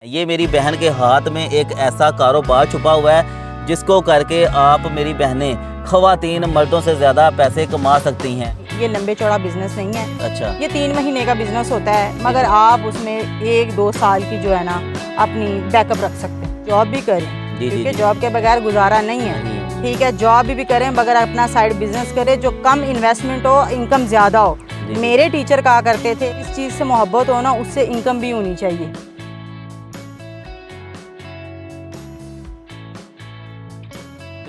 ये मेरी बहन के हाथ में एक ऐसा कारोबार छुपा हुआ है जिसको करके आप मेरी बहनें ख़वातीन मर्दों से ज़्यादा पैसे कमा सकती हैं। ये लंबे चौड़ा बिजनेस नहीं है। अच्छा। ये 3 महीने का बिजनेस होता है, मगर आप उसमें 1-2 साल की जो है ना अपनी बैकअप रख सकते हैं। जॉब भी करें क्योंकि जॉब के बगैर गुजारा नहीं है, ठीक है। जॉब भी करें मगर अपना साइड बिजनेस करें जो कम इन्वेस्टमेंट हो, इनकम ज़्यादा हो। मेरे टीचर कहा करते थे इस चीज़ से मोहब्बत हो ना, उससे इनकम भी होनी चाहिए।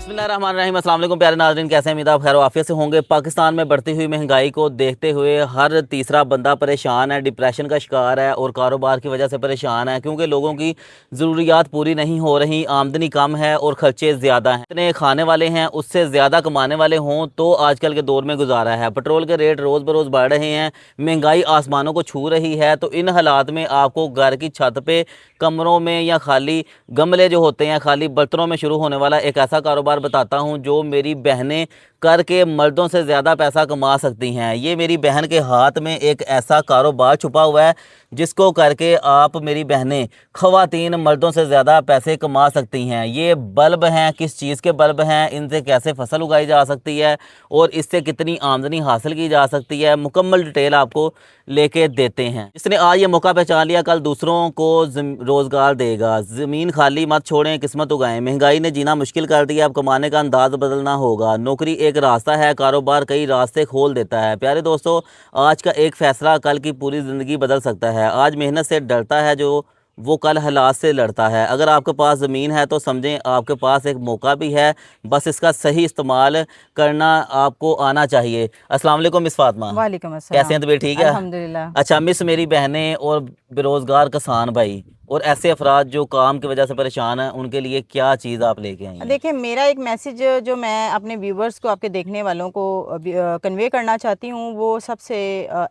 बिस्मिल्लाहिर्रहमानिर्रहीम। अस्सलाम वालेकुम प्यारे नाज़रीन, कैसे हैं? उम्मीद आप खैर आफियत से होंगे। पाकिस्तान में बढ़ती हुई महंगाई को देखते हुए हर तीसरा बंदा परेशान है, डिप्रेशन का शिकार है और कारोबार की वजह से परेशान है क्योंकि लोगों की ज़रूरियात पूरी नहीं हो रही, आमदनी कम है और ख़र्चे ज़्यादा हैं। इतने खाने वाले हैं उससे ज़्यादा कमाने वाले हों तो आजकल के दौर में गुजारा है। पेट्रोल के रेट रोज़ बरोज़ बढ़ रहे हैं, महंगाई आसमानों को छू रही है। तो इन हालात में आपको घर की छत पे, कमरों में या खाली गमले जो होते हैं, खाली बर्तनों में शुरू होने वाला एक ऐसा कारोबार बताता हूं जो मेरी बहनें करके मर्दों से ज़्यादा पैसा कमा सकती हैं। ये मेरी बहन के हाथ में एक ऐसा कारोबार छुपा हुआ है जिसको करके आप मेरी बहनें ख़वातीन मर्दों से ज़्यादा पैसे कमा सकती हैं। ये बल्ब हैं, किस चीज़ के बल्ब हैं, इनसे कैसे फसल उगाई जा सकती है और इससे कितनी आमदनी हासिल की जा सकती है, मुकम्मल डिटेल आपको लेके देते हैं। जिसने आज ये मौका पहचान लिया कल दूसरों को रोज़गार देगा। ज़मीन खाली मत छोड़ें, किस्मत उगाएं। महंगाई ने जीना मुश्किल कर दिया, अब कमाने का अंदाज़ बदलना होगा। नौकरी एक रास्ता है, कारोबार कई रास्ते खोल देता है। प्यारे दोस्तों, आज का एक फ़ैसला कल की पूरी ज़िंदगी बदल सकता है। आज मेहनत से डरता है जो, वो कल हालात से लड़ता है। अगर आपके पास ज़मीन है तो समझें आपके पास एक मौका भी है, बस इसका सही इस्तेमाल करना आपको आना चाहिए। अस्सलाम वालेकुम मिस फातिमा। वालेकुम अस्सलाम। कैसे हैं? तबीयत ठीक है? अल्हम्दुलिल्लाह। अच्छा मिस, मेरी बहनें और बेरोज़गार किसान भाई और ऐसे अफराद जो काम की वजह से परेशान हैं, उनके लिए क्या चीज़ आप लेके आई हैं? देखिए, मेरा एक मैसेज जो मैं अपने व्यूवर्स को, आपके देखने वालों को कन्वे करना चाहती हूँ, वो सबसे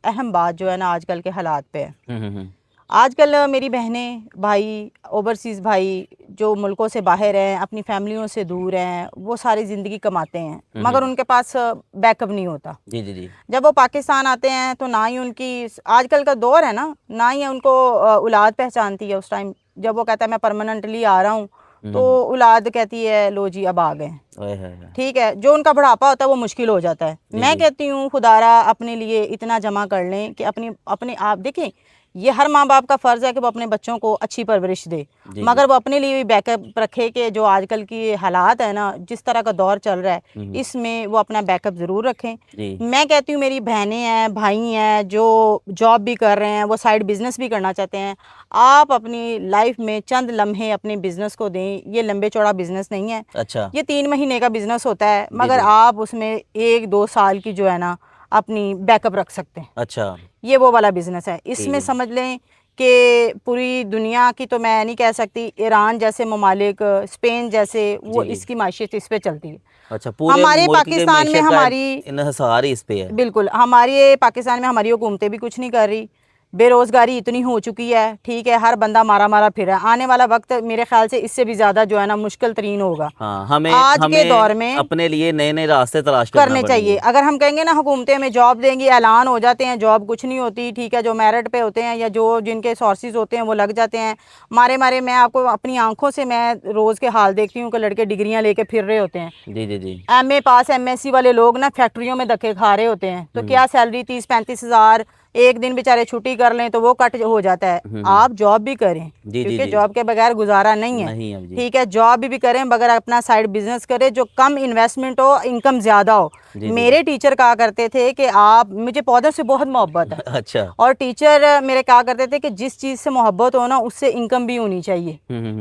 अहम बात जो है ना आजकल के हालात पे है। आजकल मेरी बहनें, भाई, ओवरसीज़ भाई जो मुल्कों से बाहर हैं, अपनी फैमिलियों से दूर हैं, वो सारी ज़िंदगी कमाते हैं मगर उनके पास बैकअप नहीं होता। जी जी जी। जब जब वो पाकिस्तान आते हैं तो ना ही उनकी, आजकल का दौर है ना, ना ही उनको औलाद पहचानती है। उस टाइम जब वो कहता है मैं परमानेंटली आ रहा हूँ तो औलाद कहती है लो जी अब आ गए। ठीक है, जो उनका बुढ़ापा होता है वो मुश्किल हो जाता है। मैं कहती हूँ खुदारा अपने लिए इतना जमा कर लें कि अपने आप देखें, ये हर माँ बाप का फ़र्ज़ है कि वो अपने बच्चों को अच्छी परवरिश दे, मगर वो अपने लिए भी बैकअप रखे कि जो आजकल की हालात है ना, जिस तरह का दौर चल रहा है, इसमें वो अपना बैकअप ज़रूर रखें। मैं कहती हूँ मेरी बहनें हैं, भाई हैं जो जॉब भी कर रहे हैं, वो साइड बिज़नेस भी करना चाहते हैं, आप अपनी लाइफ में चंद लम्हे अपने बिज़नेस को दें। ये लंबे चौड़ा बिज़नेस नहीं है। अच्छा। ये 3 महीने का बिज़नेस होता है, मगर आप उसमें 1-2 साल की जो है ना अपनी बैकअप रख सकते हैं। अच्छा। ये वो वाला बिजनेस है। इसमें समझ लें कि पूरी दुनिया की, तो मैं नहीं कह सकती, ईरान जैसे ममालिक, स्पेन जैसे, वो इसकी माशियत इस पे चलती है। अच्छा, पूरे हमारे मुल्क की पाकिस्तान में मईशत का हमारी इन्हिसार ही इस पे है। बिल्कुल, हमारे पाकिस्तान में हमारी हुकूमतें भी कुछ नहीं कर रही। बेरोज़गारी इतनी हो चुकी है, ठीक है, हर बंदा मारा मारा फिर है। आने वाला वक्त मेरे ख्याल से इससे भी ज़्यादा जो है ना मुश्किल तरीन होगा। हाँ, हमें आज के दौर में अपने लिए नए नए रास्ते तलाश करने चाहिए। अगर हम कहेंगे ना हुकूमतें में जॉब देंगी, ऐलान हो जाते हैं, जॉब कुछ नहीं होती, ठीक है, जो मेरिट पे होते हैं या जो जिनके सोर्सेज होते हैं वो लग जाते हैं। मारे मारे मैं आपको अपनी आंखों से मैं रोज़ के हाल देखती हूँ कि लड़के डिग्रियां लेके फिर रहे होते हैं। जी जी जी। MA पास MSc वाले लोग ना फैक्ट्रियों में धक्के खा रहे होते हैं, तो क्या सैलरी 30-35 हज़ार, एक दिन बेचारे छुट्टी कर लें तो वो कट हो जाता है। आप जॉब भी करें क्योंकि जॉब के बगैर गुजारा नहीं है, ठीक है। जॉब भी करें मगर अपना साइड बिजनेस करें जो कम इन्वेस्टमेंट हो, इनकम ज़्यादा हो। मेरे टीचर कहा करते थे कि आप, मुझे पौधों से बहुत मोहब्बत है। अच्छा। और टीचर मेरे कहा करते थे कि जिस चीज़ से मोहब्बत हो ना, उससे इनकम भी होनी चाहिए।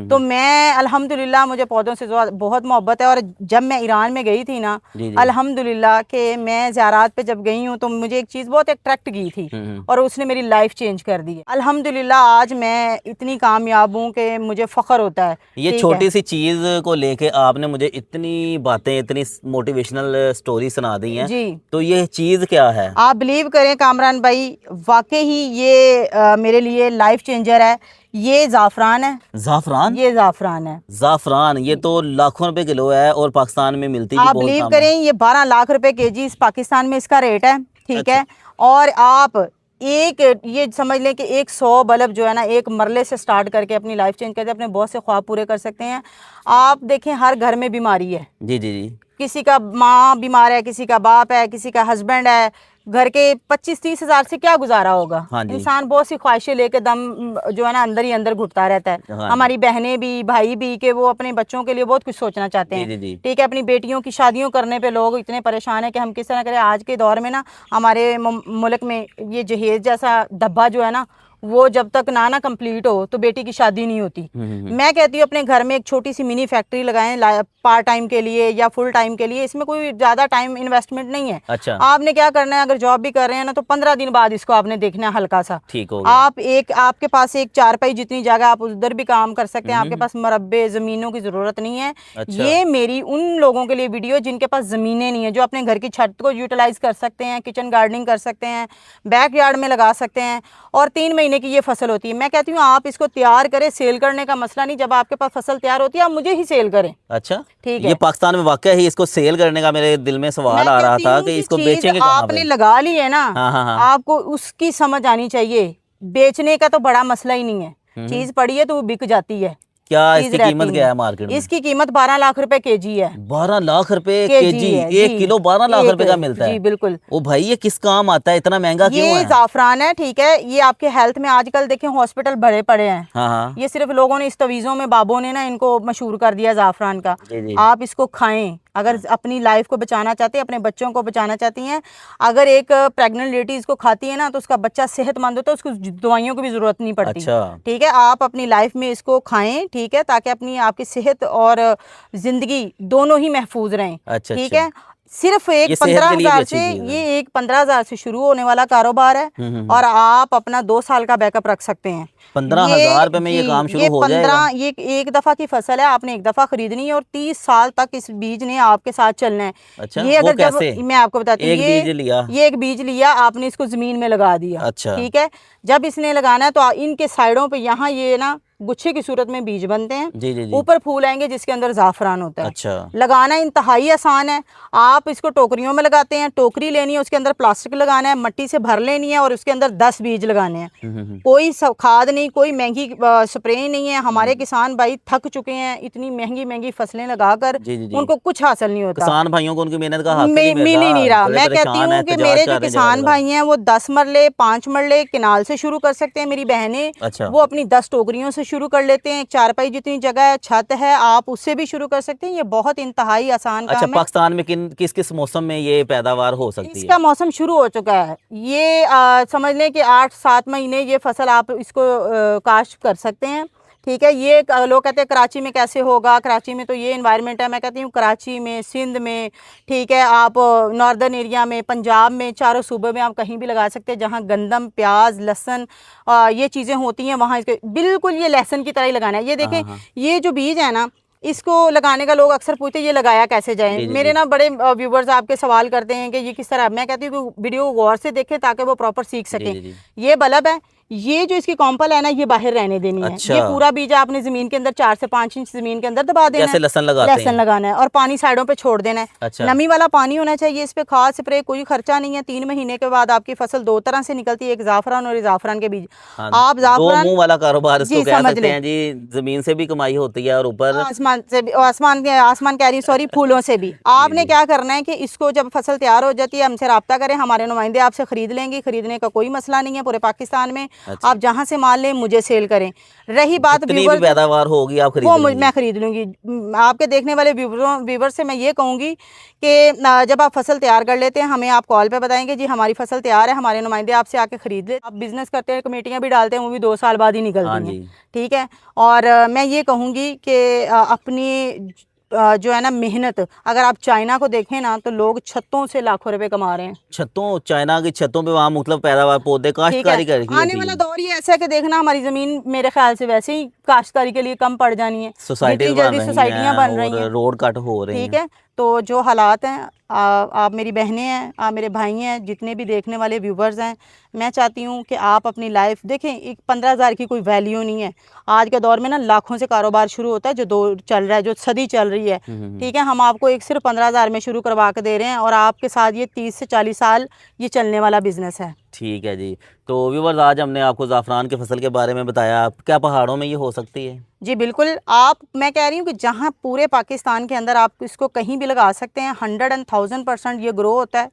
तो मैं अल्हम्दुलिल्लाह, मुझे पौधों से बहुत मोहब्बत है। और जब मैं ईरान में गई थी ना, अल्हम्दुलिल्लाह कि मैं ज़ियारात पे जब गई हूँ तो मुझे एक चीज़ बहुत अट्रैक्ट की थी और उसने मेरी लाइफ चेंज कर दी है। अल्हम्दुलिल्लाह आज मैं इतनी कामयाब हूँ कि मुझे फ़ख्र होता है। ये छोटी सी चीज़ को लेके आपने मुझे इतनी बातें, इतनी मोटिवेशनल स्टोरी सुना दी हैं जी। तो ये चीज़ क्या है? आप बिलीव करें कामरान भाई, वाकई ही ये मेरे लिए लाइफ चेंजर है। ये ज़ाफ़रान है। ज़ाफ़रान? ये ज़ाफ़रान है। ज़ाफ़रान, ये तो लाखों रुपए किलो है और पाकिस्तान में मिलती भी आप बहुत बिलीव कम करें, ये 12 लाख रुपए केजी इस पाकिस्तान में इसका रेट है, ठीक है। और आप एक ये समझ लें कि 100 बल्ब जो है ना एक मरले से स्टार्ट करके अपनी लाइफ चेंज करके अपने बहुत से ख्वाब पूरे कर सकते हैं। आप देखें हर घर में बीमारी है, जी जी जी। किसी का माँ बीमार है, किसी का बाप है, किसी का हस्बैंड है, घर के 25-30 हज़ार से क्या गुजारा होगा। हाँ जी। इंसान बहुत सी ख्वाहिशें लेके दम जो है ना अंदर ही अंदर घुटता रहता है। हाँ हमारी बहनें भी भाई भी कि वो अपने बच्चों के लिए बहुत कुछ सोचना चाहते जी हैं। जी जी। ठीक है, अपनी बेटियों की शादियों करने पे लोग इतने परेशान हैं कि हम किस तरह करें। आज के दौर में ना हमारे मुल्क में ये जहेज जैसा डब्बा जो है ना वो जब तक ना कंप्लीट हो तो बेटी की शादी नहीं होती। मैं कहती हूँ अपने घर में एक छोटी सी मिनी फैक्ट्री लगाएं पार्ट टाइम के लिए या फुल टाइम के लिए। इसमें कोई ज़्यादा टाइम इन्वेस्टमेंट नहीं है। अच्छा। आपने क्या करना है, अगर जॉब भी कर रहे हैं ना तो 15 दिन बाद इसको आपने देखना है हल्का सा। ठीक हो गया। आप एक आपके पास एक चारपाई जितनी जगह आप उधर भी काम कर सकते हैं। आपके पास मरब्बे ज़मीनों की ज़रूरत नहीं है। अच्छा। ये मेरी उन लोगों के लिए वीडियो जिनके पास ज़मीनें नहीं है, जो अपने घर की छत को यूटिलाइज कर सकते हैं, किचन गार्डनिंग कर सकते हैं, बैक यार्ड में लगा सकते हैं और 3 महीने की ये फसल होती है। मैं कहती हूँ आप इसको तैयार करें, सेल करने का मसला नहीं। जब आपके पास फसल तैयार होती है आप मुझे ही सेल करें। अच्छा, ठीक ये है। पाकिस्तान में वाकई ही इसको सेल करने का मेरे दिल में सवाल आ रहा था कि इसको चीज बेचेंगे कहाँ आपने पे। लगा ली है ना, हाँ हाँ हाँ। आपको उसकी समझ आनी चाहिए। बेचने का तो बड़ा मसला ही नहीं है, चीज पड़ी है तो वो बिक जाती है। क्या चीज इसकी रहती कीमत नहीं। क्या है मार्केट में? इसकी कीमत 12 लाख रुपए केजी है। 12 लाख रुपए केजी केजी? है 1 जी। किलो 12 लाख रुपए का मिलता है? जी बिल्कुल। ओ भाई ये किस काम आता है, इतना महंगा क्यों ये है? ज़ाफ़रान है, ठीक है। ये आपके हेल्थ में आजकल देखें हॉस्पिटल बड़े पड़े हैं। हाँ हाँ। ये सिर्फ लोगों ने इस तवीज़ों में बाबों ने ना इनको मशहूर कर दिया ज़ाफ़रान का। जी जी। आप इसको खाएं अगर अपनी लाइफ को बचाना चाहते हैं, अपने बच्चों को बचाना चाहती हैं। अगर एक प्रेग्नेंट लेडी इसको खाती है ना तो उसका बच्चा सेहतमंद होता है, उसको दवाइयों की भी ज़रूरत नहीं पड़ती। अच्छा। ठीक है, आप अपनी लाइफ में इसको खाएं, ठीक है, ताकि अपनी आपकी सेहत और ज़िंदगी दोनों ही महफूज रहें। अच्छा ठीक अच्छा। है, सिर्फ एक ये सेहत के लिए भी 15,000 अच्छी से, चीज है। ये एक 15,000 से शुरू होने वाला कारोबार है और आप अपना 2 साल का बैकअप रख सकते हैं। 15,000 रुपए में ये काम शुरू हो जाएगा? ये एक दफा की फसल है, आपने एक दफा खरीदनी है और 30 साल तक इस बीज ने आपके साथ चलना है। अच्छा, ये वो अगर जब कैसे? मैं आपको बताती हूँ, एक बीज लिया। ये एक बीज लिया आपने, इसको जमीन में लगा दिया। अच्छा। ठीक है, जब इसने लगाना है तो इनके साइडों पे यहाँ ये ना गुच्छे की सूरत में बीज बनते हैं। जी जी जी। ऊपर फूल आएंगे जिसके अंदर ज़ाफ़रान होता है। अच्छा। लगाना इंतहाई आसान है। आप इसको टोकरियों में लगाते हैं, टोकरी लेनी है, उसके अंदर प्लास्टिक लगाना है, मिट्टी से भर लेनी है और उसके अंदर 10 बीज लगाने हैं। कोई खाद नहीं, कोई महंगी स्प्रे नहीं है। हमारे किसान भाई थक चुके हैं इतनी महंगी महंगी फसलें लगाकर, उनको कुछ हासिल नहीं होता। किसान भाइयों को उनकी मेहनत का हासिल मिल ही नहीं रहा। मैं कहती हूँ कि मेरे जो हैं किसान भाई हैं वो 10 मरले 5 मरले किनाल से शुरू कर सकते हैं। मेरी बहनें अच्छा। वो अपनी 10 टोकरियों से शुरू कर लेते हैं। एक चारपाई जितनी जगह है, छत है, आप उससे भी शुरू कर सकते हैं। ये बहुत इंतहाई आसान अच्छा, काम है। पाकिस्तान में किस किस मौसम में ये पैदावार हो सकती है? इसका मौसम शुरू हो चुका है। ये समझ लें कि 8-7 महीने ये फसल आप इसको काश्त कर सकते हैं। ठीक है, ये लोग कहते हैं कराची में कैसे होगा, कराची में तो ये इन्वायरमेंट है। मैं कहती हूँ कराची में, सिंध में, ठीक है, आप नॉर्दर्न एरिया में, पंजाब में, चारों सूबे में आप कहीं भी लगा सकते हैं जहाँ गंदम, प्याज, लहसुन ये चीज़ें होती हैं। वहाँ इसके बिल्कुल ये लहसुन की तरह ही लगाना है। ये देखें, ये जो बीज है ना, इसको लगाने का लोग अक्सर पूछते हैं ये लगाया कैसे जाए। मेरे ना बड़े व्यूवर्स आपके सवाल करते हैं कि ये किस तरह। मैं कहती हूँ कि वीडियो गौर से देखें ताकि वो प्रॉपर सीख सकें। ये बल्ब है, ये जो इसकी कॉम्पल है ना ये बाहर रहने देनी है। ये पूरा बीज आपने जमीन के अंदर 4 से 5 इंच जमीन के अंदर दबा देना है। जैसे लहसुन लगाते हैं। लहसुन लगाना है और पानी साइडों पे छोड़ देना है। अच्छा। नमी वाला पानी होना चाहिए। इस पे खाद स्प्रे कोई खर्चा नहीं है। 3 महीने के बाद आपकी फसल 2 तरह से निकलती है, एक ज़ाफ़रान और ज़ाफ़रान के बीज। आप ज़ाफ़रान 2 मुंह वाला कारोबार इसको कह समझ सकते हैं जी। जमीन से भी कमाई होती है और ऊपर आसमान से भी, आसमान कह रही, सॉरी, फूलों से भी। आपने क्या करना है कि इसको जब फसल तैयार हो जाती है हमसे रब्ता करें, हमारे नुमाइंदे आपसे खरीद लेंगे। खरीदने का कोई मसला नहीं है पूरे पाकिस्तान में। आप जहाँ से माल लें मुझे सेल करें। रही बात जितनी भी पैदावार होगी आप खरीद लेंगी। मैं खरीद लूँगी। आपके देखने वाले व्यूवर से मैं ये कहूँगी कि जब आप फसल तैयार कर लेते हैं हमें आप कॉल पे बताएंगे जी हमारी फसल तैयार है, हमारे नुमाइंदे आपसे आके खरीद ले। आप बिजनेस करते हैं, कमेटियाँ भी डालते हैं, वो भी 2 साल बाद ही निकलती हैं। ठीक है, और मैं ये कहूँगी कि अपनी जो है ना मेहनत, अगर आप चाइना को देखें ना तो लोग छतों से लाखों रुपए कमा रहे हैं। छतों, चाइना की छतों पे वहाँ मतलब पैदावार पौधे काश्तकारी करती है। आने वाला दौर ये ऐसा है कि देखना हमारी जमीन मेरे ख्याल से वैसे ही काश्तकारी के लिए कम पड़ जानी है। सोसाइटियाँ बन रही हैं, रोड कट हो रहे हैं। ठीक है, तो जो हालात हैं, आप मेरी बहनें हैं, आप मेरे भाई हैं, जितने भी देखने वाले व्यूवर्स हैं, मैं चाहती हूँ कि आप अपनी लाइफ देखें। एक 15,000 की कोई वैल्यू नहीं है आज के दौर में ना। लाखों से कारोबार शुरू होता है, जो दौर चल रहा है, जो सदी चल रही है, ठीक है। हम आपको एक सिर्फ 15,000 में शुरू करवा के दे रहे हैं और आपके साथ ये 30 से 40 साल ये चलने वाला बिजनेस है। ठीक है जी। तो व्यूवर्स, आज हमने आपको ज़ाफ़रान की फसल के बारे में बताया। क्या पहाड़ों में ये हो सकती है? जी बिल्कुल। मैं कह रही हूँ कि जहाँ पूरे पाकिस्तान के अंदर आप इसको कहीं भी लगा सकते हैं। 100% ये ग्रो होता है।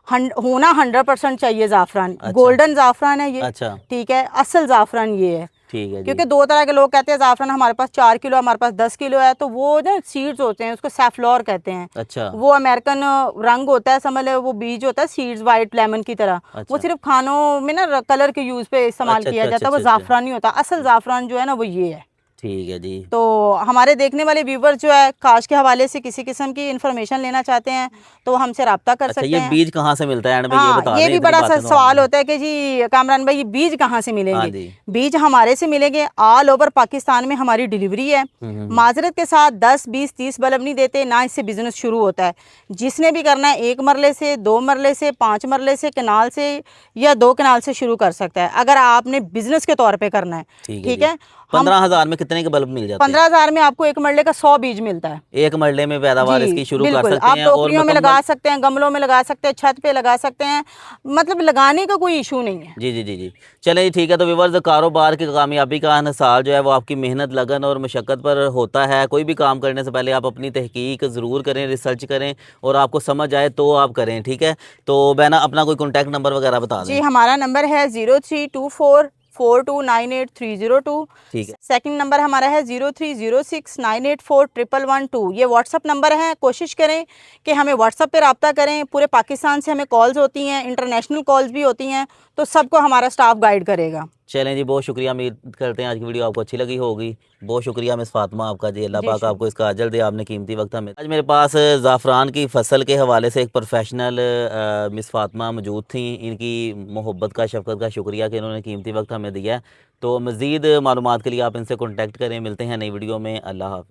होना 100% चाहिए ज़ाफ़रान। अच्छा। गोल्डन ज़ाफ़रान है ये। अच्छा। ठीक है, असल ज़ाफ़रान ये है। ठीक है जी। क्योंकि दो तरह के लोग कहते हैं ज़ाफ़रान हमारे पास 4 किलो, हमारे पास 10 किलो है, तो वो ना सीड्स होते हैं, उसको सैफ्लॉर कहते हैं। अच्छा। वो अमेरिकन रंग होता है, समझ लो वो बीज होता है, सीड्स वाइट लेमन की तरह। अच्छा। वो सिर्फ खानों में ना कलर के यूज़ पे इस्तेमाल अच्छा किया अच्छा जाता अच्छा है, वो अच्छा। ज़ाफ़रान नहीं होता। असल ज़ाफ़रान जो है ना वो ये है। ठीक है जी। तो हमारे देखने वाले व्यूवर जो है काश के हवाले से किसी किस्म की इन्फॉर्मेशन लेना चाहते हैं तो वो हमसे रब्ता कर अच्छा, सकते ये हैं। बीज कहाँ से मिलता है? एंड में ये हाँ, बता ये दें, भी इतनी बड़ा सा बातें तो सवाल हमने। होता है कि जी कामरान भाई, ये बीज कहाँ से हाँ मिलेंगे? जी। बीज हमारे से मिलेंगे। ऑल ओवर पाकिस्तान में हमारी डिलीवरी है। माजरत के साथ 10, 20, 30 बल्ब नहीं देते ना, इससे बिजनेस शुरू होता है। जिसने भी करना है 1 मरले से, 2 मरले से, 5 मरले से, कनाल से या 2 कनाल से शुरू कर सकता है, अगर आपने बिजनेस के तौर पे करना है। ठीक है ठीक जी। है। हम 15,000 में कितने के बल्ब मिल जाते हैं? 15,000 में आपको 1 मरले का 100 बीज मिलता है। एक मरले में पैदावार जी इसकी शुरू कर बिल्कुल। सकते आप हैं और टोकरियों में मुकम्मल। लगा सकते हैं, गमलों में लगा सकते हैं, छत पे लगा सकते हैं, मतलब लगाने का कोई इशू नहीं है। जी जी जी जी। चलें जी, ठीक है। तो व्यूअर्स, कारोबार की कामयाबी का हिसाब जो है वो आपकी मेहनत, लगन और मशक्क़त पर होता है। कोई भी काम करने से पहले आप अपनी तहकीक ज़रूर करें, रिसर्च करें और आपको समझ आए तो आप करें। ठीक है। तो बहना, अपना कोई कॉन्टैक्ट नंबर वगैरह बता जी, दें। हमारा नंबर है 03244298 302। ठीक है। सेकंड नंबर हमारा है 0306984112। ये व्हाट्सअप नंबर है। कोशिश करें कि हमें व्हाट्सअप पे रब्ता करें। पूरे पाकिस्तान से हमें कॉल्स होती हैं, इंटरनेशनल कॉल्स भी होती हैं, तो सबको हमारा स्टाफ गाइड करेगा। चलें जी, बहुत शुक्रिया। उम्मीद करते हैं आज की वीडियो आपको अच्छी लगी होगी। बहुत शुक्रिया मिस फातिमा आपका जी। अल्लाह जी पाक आपको इसका अजर दे, आपने कीमती वक्त हमें। आज मेरे पास ज़ाफ़रान की फ़सल के हवाले से एक प्रोफेशनल मिस फातिमा मौजूद थी। इनकी मोहब्बत का, शफ़क़त का शुक्रिया कि इन्होंने कीमती वक्त हमें दिया। तो मज़ीद मालूमात के लिए आप इनसे कॉन्टैक्ट करें। मिलते हैं नई वीडियो में। अल्लाह हाफ़िज़।